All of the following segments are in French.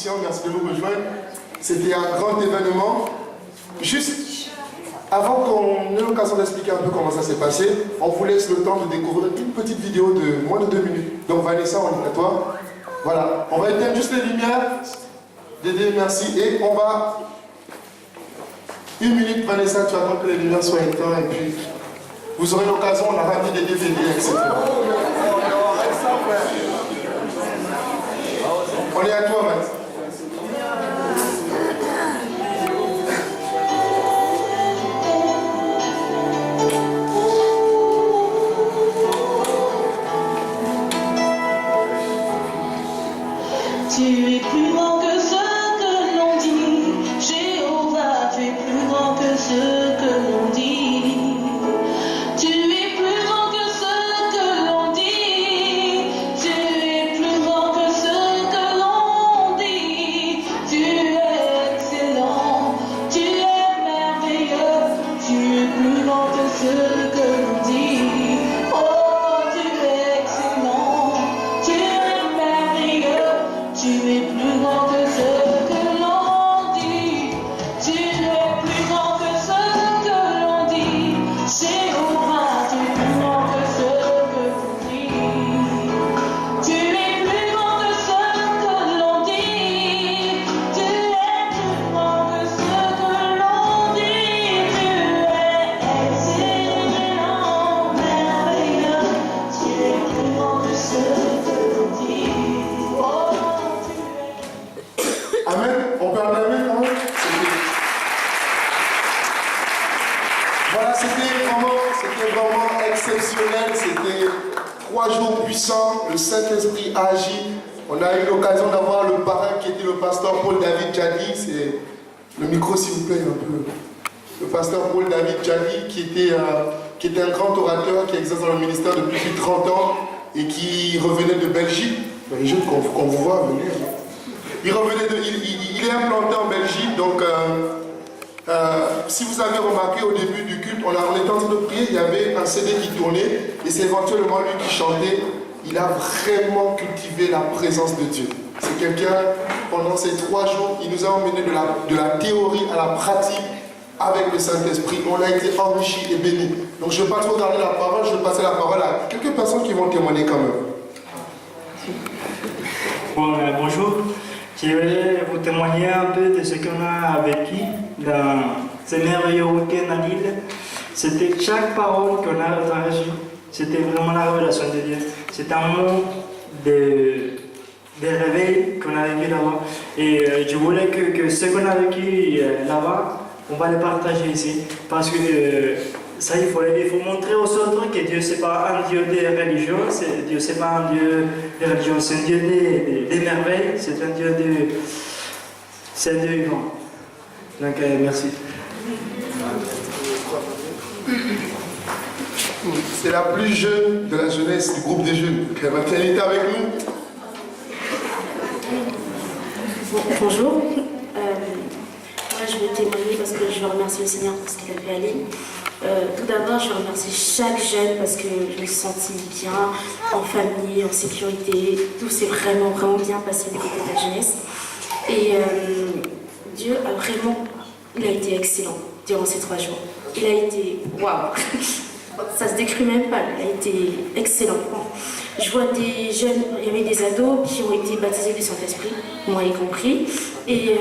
Christian, merci de nous rejoindre. C'était un grand événement. Juste avant qu'on ait l'occasion d'expliquer un peu comment ça s'est passé, on vous laisse le temps de découvrir une petite vidéo de moins de 2 minutes. Donc Vanessa, on est à toi. Voilà, on va éteindre juste les lumières. Dédé, merci. Et on va... 1 minute, Vanessa, tu attends que les lumières soient éteintes et puis vous aurez l'occasion, on a ramené des DVD, etc. On est à toi, Max. Tu es plus grand que ce que l'on dit, Jéhovah, tu es plus grand que ce que l'on dit. Tu es plus grand que ce que l'on dit, tu es plus grand que ce que l'on dit. Tu es excellent, tu es merveilleux, tu es plus grand que ce que l'on dit. Oh, tu es excellent, tu es merveilleux, tu es plus grand que ce que l'on dit. Tu es plus grand que ce que l'on dit. Jéhovah, tu es plus grand que ce que l'on dit. Tu es plus grand que ce que l'on dit. Tu es plus grand que ce que l'on dit. Tu es excellent, merveilleux. Tu es plus grand que ce que l'on dit. Oh, Amen. On peut acclamer quand même. Voilà, c'était vraiment exceptionnel. C'était 3 jours puissants. Le Saint-Esprit a agi. On a eu l'occasion d'avoir le parrain qui était le pasteur Paul David Djadi. C'est le micro, s'il vous plaît, un peu. Le pasteur Paul David Djadi, qui était un grand orateur qui exerce dans le ministère depuis plus de 30 ans et qui revenait de Belgique. Les jeunes qu'on vous voit venir. Il est implanté en Belgique, donc si vous avez remarqué au début du culte, on était en train de prier, il y avait un CD qui tournait, et c'est éventuellement lui qui chantait. Il a vraiment cultivé la présence de Dieu. C'est quelqu'un, pendant ces 3 jours, il nous a emmené de la théorie à la pratique avec le Saint-Esprit. On a été enrichis et bénis. Donc je ne vais pas trop garder la parole, je vais passer la parole à quelques personnes qui vont témoigner quand même. Bon, bonjour. Je vais vous témoigner un peu de ce qu'on a vécu dans ce merveilleux week-end à Lille. C'était chaque parole qu'on a reçue. C'était vraiment la révélation de Dieu. C'est un moment de réveil qu'on a vécu là-bas. Et je voulais que ce qu'on a vécu là-bas, on va le partager ici. Parce que ça, il faut montrer aux autres que Dieu, ce n'est pas un Dieu de religion, Dieu, ce n'est pas un Dieu de religion, c'est un Dieu des merveilles, c'est un Dieu vivant. Donc, merci. C'est la plus jeune de la jeunesse du groupe des jeunes. Elle va être avec nous. Bonjour. Moi, je vais témoigner parce que je veux remercier le Seigneur pour ce qu'il a fait à Lille. Tout d'abord, je remercie chaque jeune parce que je me suis sentie bien, en famille, en sécurité. Tout s'est vraiment, vraiment bien passé du côté de la jeunesse. Et Dieu a vraiment, il a été excellent durant ces 3 jours. Il a été, waouh, ça se décrit même pas, il a été excellent. Je vois des jeunes, il y avait des ados qui ont été baptisés du Saint-Esprit, moi y compris. Et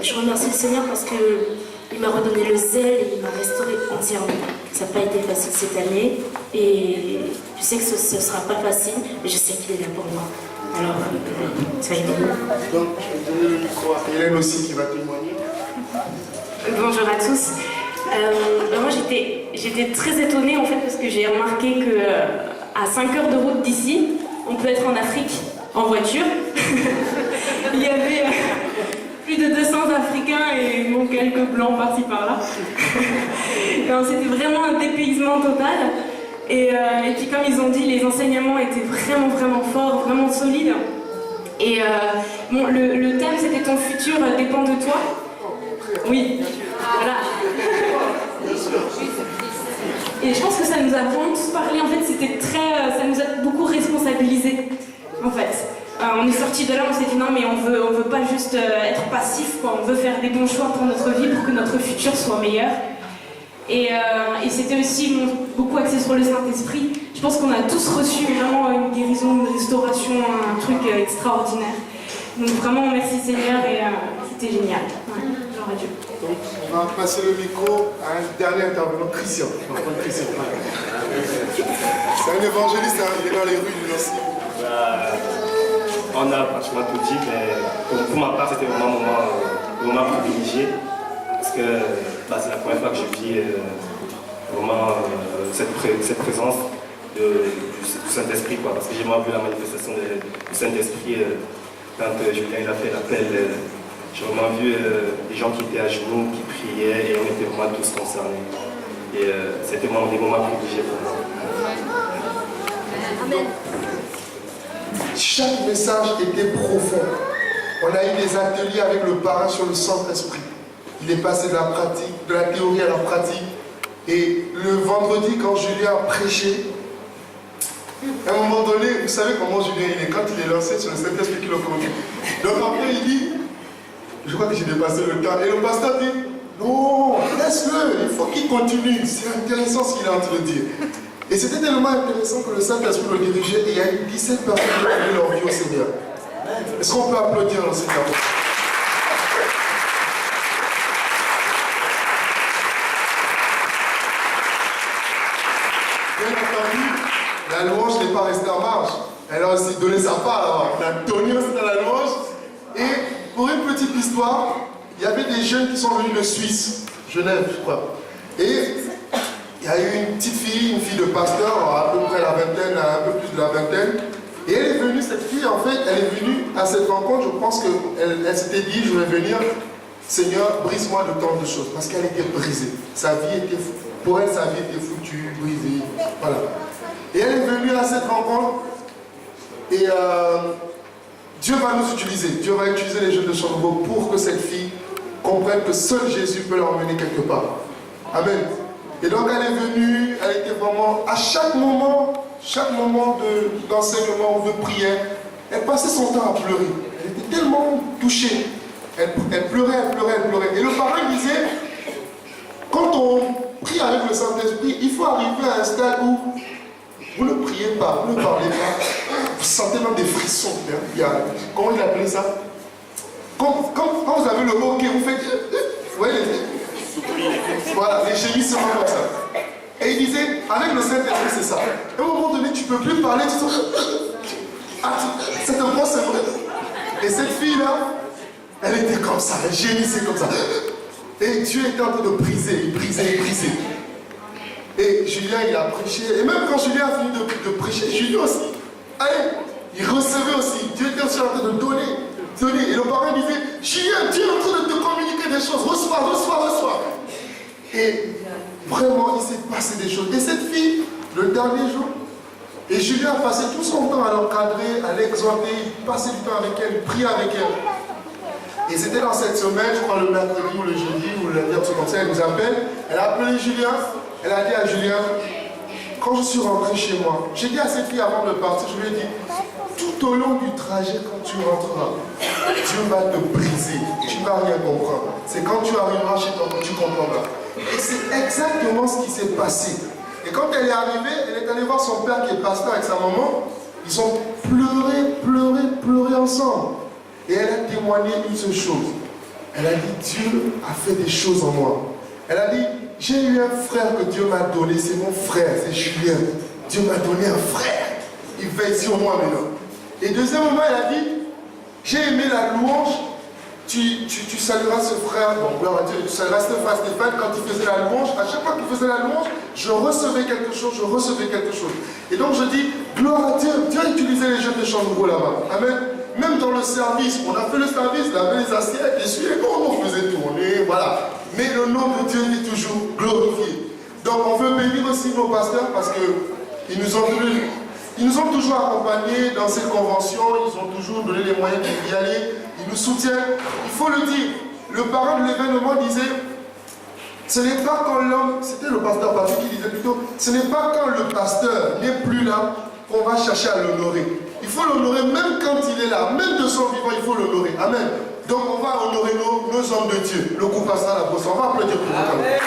je remercie le Seigneur parce qu'il m'a redonné le zèle et il m'a restauré entièrement. Ça n'a pas été facile cette année et je sais que ce ne sera pas facile, mais je sais qu'il est là pour moi. Alors, soyez bénis. Donc, je vais donner le micro à Hélène aussi qui va témoigner. Bonjour à tous. Moi j'étais très étonnée en fait parce que j'ai remarqué que à 5 heures de route d'ici, on peut être en Afrique en voiture. Il y avait plus de 200 Africains et bon, quelques blancs par-ci par-là. C'était vraiment un dépaysement total. Et puis comme ils ont dit, les enseignements étaient vraiment, vraiment forts, vraiment solides. Et bon, le thème c'était ton futur dépend de toi. Oui, voilà. Et je pense que ça nous a vraiment tous parlé. En fait, c'était très, ça nous a beaucoup responsabilisés. En fait, on est sorti de là, on s'est dit non mais on veut pas juste être passif, quoi. On veut faire des bons choix pour notre vie, pour que notre futur soit meilleur. Et c'était aussi beaucoup axé sur le Saint-Esprit. Je pense qu'on a tous reçu vraiment une guérison, une restauration, un truc extraordinaire. Donc vraiment merci Seigneur et c'était génial. Ouais, gloire à Dieu. Donc on va passer le micro à un dernier intervenant, Christian. C'est un évangéliste, hein, il est dans les rues du Nancy. On a pratiquement tout dit, mais pour ma part, c'était vraiment un moment privilégié. Parce que c'est la première fois que je vis vraiment cette présence du Saint-Esprit. Parce que j'ai vraiment vu la manifestation du Saint-Esprit quand Julien il a fait l'appel. J'ai vraiment vu des gens qui étaient à genoux, qui priaient, et on était vraiment tous concernés. Et c'était vraiment des moments privilégiés pour moi. Amen. Chaque message était profond. On a eu des ateliers avec le parrain sur le Saint-Esprit. Il est passé de la pratique, de la théorie à la pratique. Et le vendredi, quand Julien a prêché, à un moment donné, vous savez comment Julien il est, quand il est lancé sur le Saint-Esprit qui le conduit. Donc après il dit, je crois que j'ai dépassé le temps, et le pasteur dit, non, laisse-le, il faut qu'il continue, c'est intéressant ce qu'il est en train de dire. Et c'était tellement intéressant que le Saint-Esprit le dirigeait, et il y a eu 17 personnes qui ont donné leur vie au Seigneur. Est-ce qu'on peut applaudir le Seigneur? Bien entendu, la louange n'est pas restée en marche. Elle a aussi donné sa part. On a donné aussi dans la louange. Et pour une petite histoire, il y avait des jeunes qui sont venus de Suisse, Genève, je crois. Et il y a eu une petite fille, une fille de pasteur, à peu près la vingtaine, un peu plus de la vingtaine. Et elle est venue, cette fille, en fait, elle est venue à cette rencontre. Je pense qu'elle s'était dit, je vais venir, Seigneur, brise-moi de tant de choses. Parce qu'elle était brisée. Sa vie était, pour elle, sa vie était foutue, brisée. Voilà. Et elle est venue à cette rencontre. Et Dieu va nous utiliser. Dieu va utiliser les jeunes de Chambreau pour que cette fille comprenne que seul Jésus peut l'emmener quelque part. Amen. Et donc elle est venue, elle était vraiment, à chaque moment d'enseignement ou de prière, elle passait son temps à pleurer. Elle était tellement touchée. Elle pleurait. Et le parrain disait, quand on prie avec le Saint-Esprit, il faut arriver à un stade où vous ne priez pas, vous ne parlez pas, vous sentez même des frissons. Comment il appelait ça? Quand vous avez le mot, vous faites... Vous voyez voilà, les gémissements comme ça. Et il disait, avec le Saint-Esprit, c'est ça. À un moment donné, tu ne peux plus parler, tu sens... C'est un gros secret. Et cette fille-là, elle était comme ça, elle gémissait comme ça. Et Dieu était en train de briser. Et Julien, il a prêché. Et même quand Julien a fini de prêcher, Julien aussi, allez, il recevait aussi. Dieu était aussi en train de donner. Et le parrain disait, Julien, Dieu est en train de te communiquer des choses. Reçois. Et vraiment, il s'est passé des choses. Et cette fille, le dernier jour, et Julien a passé tout son temps à l'encadrer, à l'exhorter, il passait du temps avec elle, il priait avec elle. Et c'était dans cette semaine, je crois le mercredi ou le jeudi, ou le lundi, comme ça, elle nous appelle. Elle a appelé Julien, elle a dit à Julien, quand je suis rentré chez moi, j'ai dit à cette fille avant de partir, je lui ai dit, tout au long du trajet, quand tu rentreras, Dieu va te briser, tu ne vas rien comprendre. C'est quand tu arriveras chez toi que tu comprendras. Et c'est exactement ce qui s'est passé. Et quand elle est arrivée, elle est allée voir son père qui est pasteur avec sa maman. Ils ont pleuré ensemble. Et elle a témoigné une seule chose. Elle a dit, Dieu a fait des choses en moi. Elle a dit, j'ai eu un frère que Dieu m'a donné, c'est mon frère, c'est Julien. Dieu m'a donné un frère. Il veille sur moi maintenant. Et deuxièmement, elle a dit, j'ai aimé la louange. Tu salueras ce frère, bon, gloire à Dieu, tu salueras ce frère Stéphane quand il faisait la louange. À chaque fois qu'il faisait la louange, je recevais quelque chose. Et donc je dis, gloire à Dieu, Dieu a utilisé les jeunes de Chambreau là-bas. Amen. Même dans le service, on a fait le service, laver les assiettes, essuyer, on faisait tourner, voilà. Mais le nom de Dieu est toujours glorifié. Donc on veut bénir aussi nos pasteurs parce qu'ils nous ont toujours accompagnés dans ces conventions, ils ont toujours donné les moyens d'y aller, ils nous soutiennent. Il faut le dire, le parrain de l'événement disait, ce n'est pas quand l'homme, c'était le pasteur Patrick qui disait plutôt, ce n'est pas quand le pasteur n'est plus là qu'on va chercher à l'honorer. Il faut l'honorer même quand il est là, même de son vivant, il faut l'honorer. Amen. Donc on va honorer nos hommes de Dieu. Le coup passera à la brosse. On va applaudir pour vous quand même.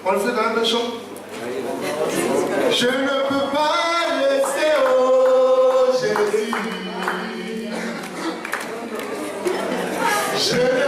On le fait quand même un chant. Je ne peux pas laisser, oh Jésus. Je